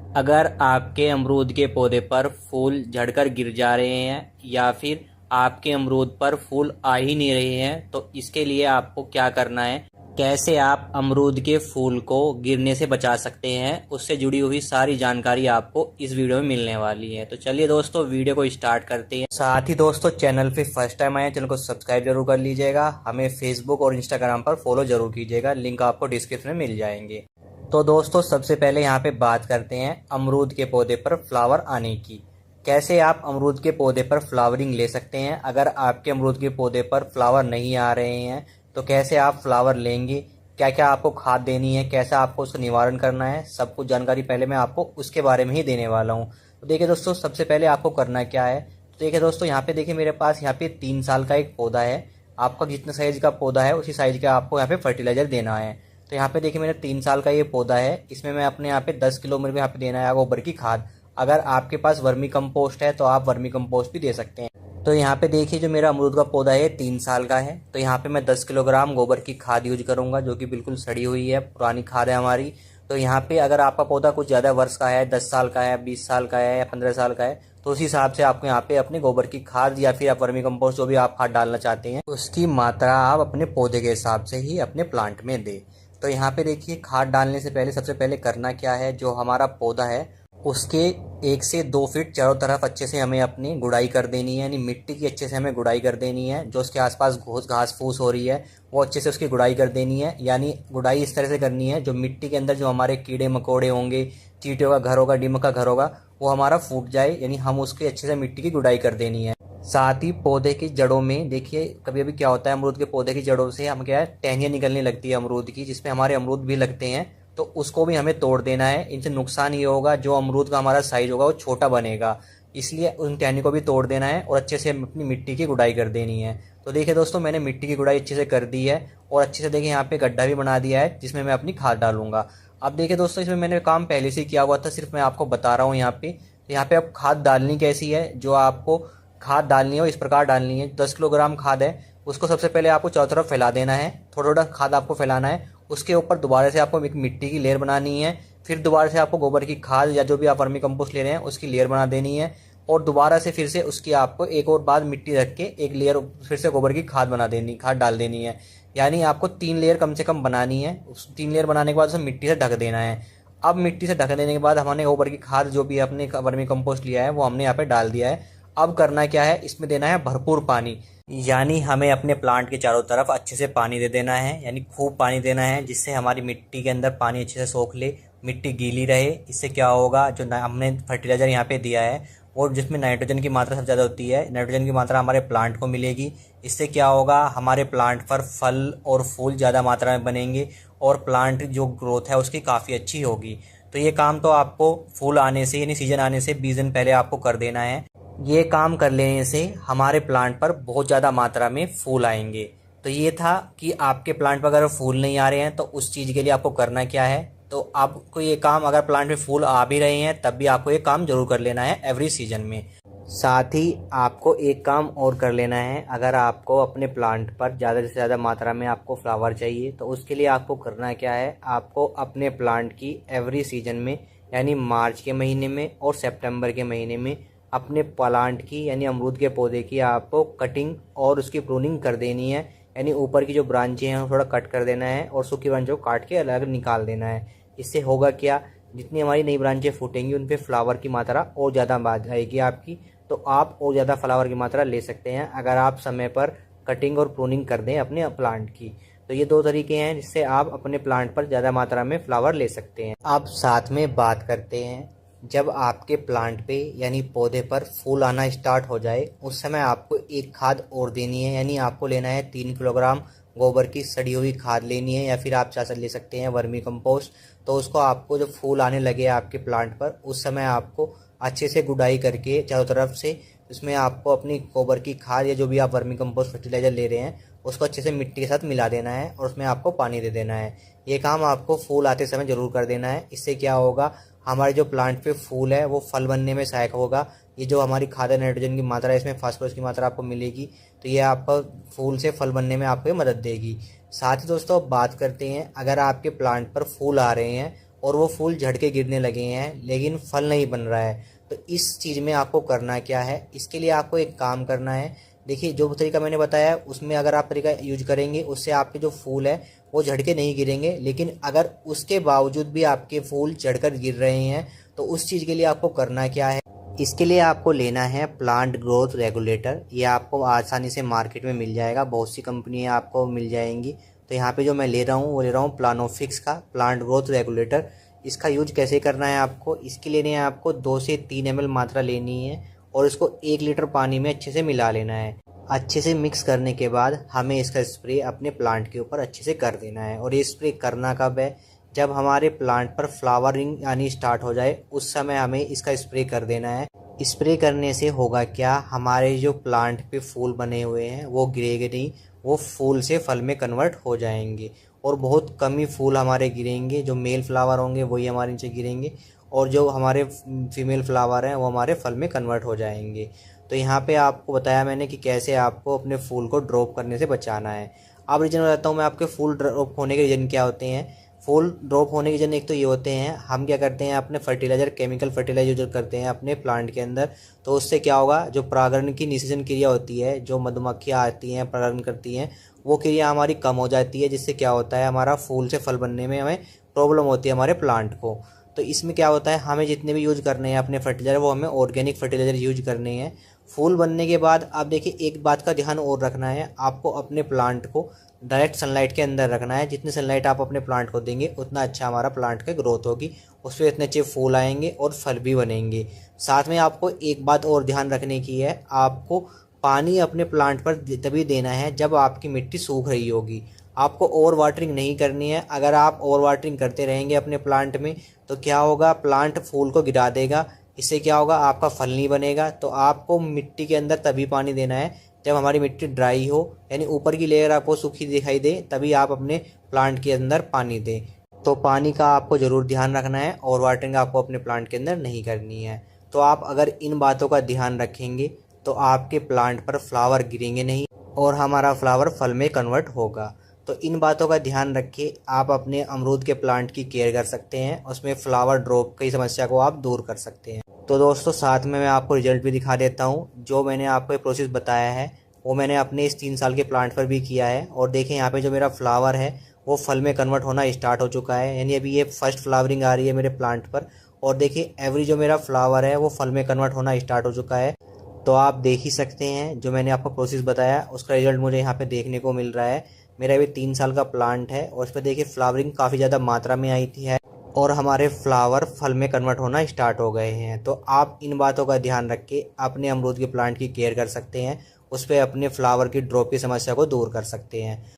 अगर आपके अमरूद के पौधे पर फूल झड़कर गिर जा रहे हैं या फिर आपके अमरूद पर फूल आ ही नहीं रहे हैं तो इसके लिए आपको क्या करना है, कैसे आप अमरूद के फूल को गिरने से बचा सकते हैं, उससे जुड़ी हुई सारी जानकारी आपको इस वीडियो में मिलने वाली है। तो चलिए दोस्तों वीडियो को स्टार्ट करते हैं। साथ ही दोस्तों चैनल पे फर्स्ट टाइम आए चैनल को सब्सक्राइब जरूर कर लीजिएगा। हमें फेसबुक और इंस्टाग्राम पर फॉलो जरूर कीजिएगा, लिंक आपको डिस्क्रिप्शन में मिल जाएंगे। तो दोस्तों सबसे पहले यहाँ पे बात करते हैं अमरूद के पौधे पर फ्लावर आने की। कैसे आप अमरूद के पौधे पर फ्लावरिंग ले सकते हैं। अगर आपके अमरूद के पौधे पर फ्लावर नहीं आ रहे हैं तो कैसे आप फ्लावर लेंगे, क्या क्या आपको खाद देनी है, कैसा आपको उसका निवारण करना है, सब कुछ जानकारी पहले मैं आपको उसके बारे में ही देने वाला हूँ। तो देखिए दोस्तों सबसे पहले आपको करना क्या है। तो देखिए दोस्तों यहाँ पे देखिए मेरे पास यहाँ पे 3 साल का एक पौधा है। आपका जितना साइज का पौधा है उसी साइज का आपको यहाँ पे फर्टिलाइजर देना है। तो यहाँ पे देखिए मेरा 3 साल का ये पौधा है, इसमें मैं अपने यहाँ पे 10 किलो मेरे को यहाँ पे देना है गोबर की खाद। अगर आपके पास वर्मी कंपोस्ट है तो आप वर्मी कंपोस्ट भी दे सकते हैं। तो यहाँ पे देखिए जो मेरा अमरूद का पौधा है 3 साल का है, तो यहाँ पे मैं 10 किलोग्राम गोबर की खाद यूज करूंगा जो कि बिल्कुल सड़ी हुई है, पुरानी खाद है हमारी। तो यहाँ पे अगर आपका पौधा कुछ ज़्यादा वर्ष का है, 10 साल का है, 20 साल का है या 15 साल का है, तो उस हिसाब से आपको यहाँ पे अपने गोबर की खाद या फिर आप वर्मी कंपोस्ट जो भी आप खाद डालना चाहते हैं उसकी मात्रा आप अपने पौधे के हिसाब से ही अपने प्लांट में दें। तो यहाँ पे देखिए खाद डालने से पहले सबसे पहले करना क्या है, जो हमारा पौधा है उसके 1 से 2 फीट चारों तरफ अच्छे से हमें अपनी गुड़ाई कर देनी है, यानी मिट्टी की अच्छे से हमें गुड़ाई कर देनी है। जो उसके आसपास घास फूस हो रही है वो अच्छे से उसकी गुड़ाई कर देनी है। यानी गुड़ाई इस तरह से करनी है जो मिट्टी के अंदर जो हमारे कीड़े मकोड़े होंगे, चींटियों का घर होगा, दीमक का घर होगा, वो हमारा फूट जाए, यानी हम उसके अच्छे से मिट्टी की गुड़ाई कर देनी है। साथ ही पौधे की जड़ों में देखिए कभी कभी क्या होता है, अमरूद के पौधे की जड़ों से हम क्या है टहनियाँ निकलने लगती है अमरूद की, जिसमें हमारे अमरूद भी लगते हैं, तो उसको भी हमें तोड़ देना है। इनसे नुकसान ये होगा जो अमरूद का हमारा साइज होगा वो छोटा बनेगा, इसलिए उन टहनी को भी तोड़ देना है और अच्छे से अपनी मिट्टी की गुड़ाई कर देनी है। तो देखिए दोस्तों मैंने मिट्टी की गुड़ाई अच्छे से कर दी है और अच्छे से देखिए यहाँ पे गड्ढा भी बना दिया है जिसमें मैं अपनी खाद डालूंगा। अब देखिए दोस्तों इसमें मैंने काम पहले से किया हुआ था, सिर्फ मैं आपको बता रहा हूँ यहाँ पे। तो यहाँ पे अब खाद डालनी कैसी है, जो आपको खाद डालनी है वो इस प्रकार डालनी है। 10 किलोग्राम खाद है उसको सबसे पहले आपको चारों तरफ फैला देना है, थोड़ा थोड़ा खाद आपको फैलाना है। उसके ऊपर दोबारा से आपको एक मिट्टी की लेयर बनानी है, फिर दोबारा से आपको गोबर की खाद या जो भी आप वर्मी कंपोस्ट ले रहे हैं उसकी लेयर बना देनी है, और दोबारा से फिर से उसकी आपको एक और बार मिट्टी रख के एक लेयर फिर से गोबर की खाद डाल देनी है। यानी आपको 3 लेयर कम से कम बनानी है। उस 3 लेयर बनाने के बाद उसे मिट्टी से ढक देना है। अब मिट्टी से ढक देने के बाद हमने गोबर की खाद जो भी अपने वर्मी कंपोस्ट लिया है वो हमने यहाँ पे डाल दिया है। अब करना क्या है, इसमें देना है भरपूर पानी, यानी हमें अपने प्लांट के चारों तरफ अच्छे से पानी दे देना है, यानी खूब पानी देना है जिससे हमारी मिट्टी के अंदर पानी अच्छे से सोख ले, मिट्टी गीली रहे। इससे क्या होगा, जो हमने फर्टिलाइज़र यहाँ पे दिया है और जिसमें नाइट्रोजन की मात्रा सबसे ज़्यादा होती है, नाइट्रोजन की मात्रा हमारे प्लांट को मिलेगी। इससे क्या होगा, हमारे प्लांट पर फल और फूल ज़्यादा मात्रा में बनेंगे और प्लांट जो ग्रोथ है उसकी काफ़ी अच्छी होगी। तो ये काम तो आपको फूल आने से यानी सीजन आने से 20 दिन पहले आपको कर देना है। ये काम कर लेने से हमारे प्लांट पर बहुत ज़्यादा मात्रा में फूल आएंगे। तो ये था कि आपके प्लांट पर अगर फूल नहीं आ रहे हैं तो उस चीज़ के लिए आपको करना क्या है। तो आपको ये काम, अगर प्लांट में फूल आ भी रहे हैं तब भी आपको ये काम जरूर कर लेना है एवरी सीजन में। साथ ही आपको एक काम और कर लेना है, अगर आपको अपने प्लांट पर ज़्यादा से ज़्यादा मात्रा में आपको फ्लावर चाहिए तो उसके लिए आपको करना क्या है, आपको अपने प्लांट की एवरी सीजन में यानी मार्च के महीने में और सितंबर के महीने में अपने प्लांट की यानी अमरूद के पौधे की आपको कटिंग और उसकी प्रूनिंग कर देनी है। यानी ऊपर की जो ब्रांचें हैं वो थोड़ा कट कर देना है और सूखी ब्रांचों को काट के अलग निकाल देना है। इससे होगा क्या, जितनी हमारी नई ब्रांचें फूटेंगी उन पे फ्लावर की मात्रा और ज़्यादा बढ़ जाएगी आपकी, तो आप और ज़्यादा फ्लावर की मात्रा ले सकते हैं अगर आप समय पर कटिंग और प्रूनिंग कर दें अपने प्लांट की। तो ये 2 तरीके हैं जिससे आप अपने प्लांट पर ज़्यादा मात्रा में फ्लावर ले सकते हैं। अब साथ में बात करते हैं, जब आपके प्लांट पे यानी पौधे पर फूल आना स्टार्ट हो जाए उस समय आपको एक खाद और देनी है, यानी आपको लेना है 3 किलोग्राम गोबर की सड़ी हुई खाद लेनी है, या फिर आप चाहे ले सकते हैं वर्मी कंपोस्ट। तो उसको आपको जब फूल आने लगे आपके प्लांट पर उस समय आपको अच्छे से गुड़ाई करके चारों तरफ से उसमें आपको अपनी गोबर की खाद या जो भी आप वर्मी कंपोस्ट फर्टिलाइजर ले रहे हैं उसको अच्छे से मिट्टी के साथ मिला देना है और उसमें आपको पानी दे देना है। ये काम आपको फूल आते समय ज़रूर कर देना है। इससे क्या होगा, हमारे जो प्लांट पे फूल है वो फल बनने में सहायक होगा। ये जो हमारी खाद है नाइट्रोजन की मात्रा है इसमें फास्फोरस की मात्रा आपको मिलेगी, तो ये आपको फूल से फल बनने में आपको मदद देगी। साथ ही दोस्तों बात करते हैं, अगर आपके प्लांट पर फूल आ रहे हैं और वो फूल झड़ के गिरने लगे हैं लेकिन फल नहीं बन रहा है। तो इस चीज़ में आपको करना क्या है, इसके लिए आपको एक काम करना है। देखिए जो तरीका मैंने बताया उसमें अगर आप तरीका यूज करेंगे उससे आपके जो फूल है वो झड़ के नहीं गिरेंगे, लेकिन अगर उसके बावजूद भी आपके फूल झड़कर गिर रहे हैं तो उस चीज़ के लिए आपको करना क्या है, इसके लिए आपको लेना है प्लांट ग्रोथ रेगुलेटर। ये आपको आसानी से मार्केट में मिल जाएगा, बहुत सी कंपनियां आपको मिल जाएंगी। तो यहाँ पे जो मैं ले रहा हूँ वो ले रहा हूँ प्लानोफिक्स का प्लांट ग्रोथ रेगुलेटर। इसका यूज कैसे करना है आपको, इसके लिए आपको 2 से 3 ml मात्रा लेनी है और इसको 1 लीटर पानी में अच्छे से मिला लेना है। अच्छे से मिक्स करने के बाद हमें इसका स्प्रे अपने प्लांट के ऊपर अच्छे से कर देना है। और ये स्प्रे करना कब है, जब हमारे प्लांट पर फ्लावरिंग आनी स्टार्ट हो जाए उस समय हमें इसका स्प्रे कर देना है। स्प्रे करने से होगा क्या, हमारे जो प्लांट पे फूल बने हुए हैं वो गिरेंगे नहीं, वो फूल से फल में कन्वर्ट हो जाएंगे और बहुत कम ही फूल हमारे गिरेंगे। जो मेल फ्लावर होंगे वही हमारे नीचे गिरेंगे और जो हमारे फीमेल फ्लावर हैं वो हमारे फल में कन्वर्ट हो जाएंगे। तो यहाँ पे आपको बताया मैंने कि कैसे आपको अपने फूल को ड्रॉप करने से बचाना है। अब रीजन बताता हूँ मैं आपके फूल ड्रॉप होने के रीजन क्या होते हैं। फूल ड्रॉप होने के रीजन एक तो ये होते हैं, हम क्या करते हैं अपने फर्टिलाइज़र केमिकल फर्टिलाइजर करते हैं अपने प्लांट के अंदर। तो उससे क्या होगा, जो परागण की निषेचन क्रिया होती है, जो मधुमक्खियाँ आती हैं परागण करती हैं, वो क्रिया हमारी कम हो जाती है, जिससे क्या होता है हमारा फूल से फल बनने में हमें प्रॉब्लम होती है हमारे प्लांट को। तो इसमें क्या होता है, हमें जितने भी यूज करने हैं अपने फर्टिलाइज़र वो हमें ऑर्गेनिक फर्टिलाइज़र यूज करने हैं। फूल बनने के बाद आप देखिए एक बात का ध्यान और रखना है, आपको अपने प्लांट को डायरेक्ट सनलाइट के अंदर रखना है। जितनी सनलाइट आप अपने प्लांट को देंगे उतना अच्छा हमारा प्लांट की ग्रोथ होगी, उस पर इतने अच्छे फूल आएंगे और फल भी बनेंगे। साथ में आपको एक बात और ध्यान रखने की है, आपको पानी अपने प्लांट पर तभी देना है जब आपकी मिट्टी सूख रही होगी। आपको ओवर वाटरिंग नहीं करनी है। अगर आप ओवर वाटरिंग करते रहेंगे अपने प्लांट में तो क्या होगा, प्लांट फूल को गिरा देगा। इससे क्या होगा, आपका फल नहीं बनेगा। तो आपको मिट्टी के अंदर तभी पानी देना है जब हमारी मिट्टी ड्राई हो, यानी ऊपर की लेयर आपको सूखी दिखाई दे, तभी आप अपने प्लांट के अंदर पानी दें। तो पानी का आपको ज़रूर ध्यान रखना है और वाटरिंग आपको अपने प्लांट के अंदर नहीं करनी है। तो आप अगर इन बातों का ध्यान रखेंगे तो आपके प्लांट पर फ्लावर गिरेंगे नहीं और हमारा फ्लावर फल में कन्वर्ट होगा। तो इन बातों का ध्यान रख के आप अपने अमरूद के प्लांट की केयर कर सकते हैं, उसमें फ्लावर ड्रॉप की समस्या को आप दूर कर सकते हैं। तो दोस्तों साथ में मैं आपको रिजल्ट भी दिखा देता हूँ। जो मैंने आपको ये प्रोसेस बताया है वो मैंने अपने इस 3 साल के प्लांट पर भी किया है। और देखें यहाँ पे जो मेरा फ्लावर है वो फल में कन्वर्ट होना स्टार्ट हो चुका है, यानी अभी ये फर्स्ट फ्लावरिंग आ रही है मेरे प्लांट पर। और देखिए एवरी जो मेरा फ्लावर है वो फल में कन्वर्ट होना स्टार्ट हो चुका है। तो आप देख ही सकते हैं जो मैंने आपको प्रोसेस बताया उसका रिजल्ट मुझे यहाँ पे देखने को मिल रहा है। मेरा अभी 3 साल का प्लांट है और इस पर देखिए फ्लावरिंग काफ़ी ज़्यादा मात्रा में आई थी है और हमारे फ्लावर फल में कन्वर्ट होना स्टार्ट हो गए हैं। तो आप इन बातों का ध्यान रख के अपने अमरूद के प्लांट की केयर कर सकते हैं, उस पर अपने फ्लावर की ड्रॉप की समस्या को दूर कर सकते हैं।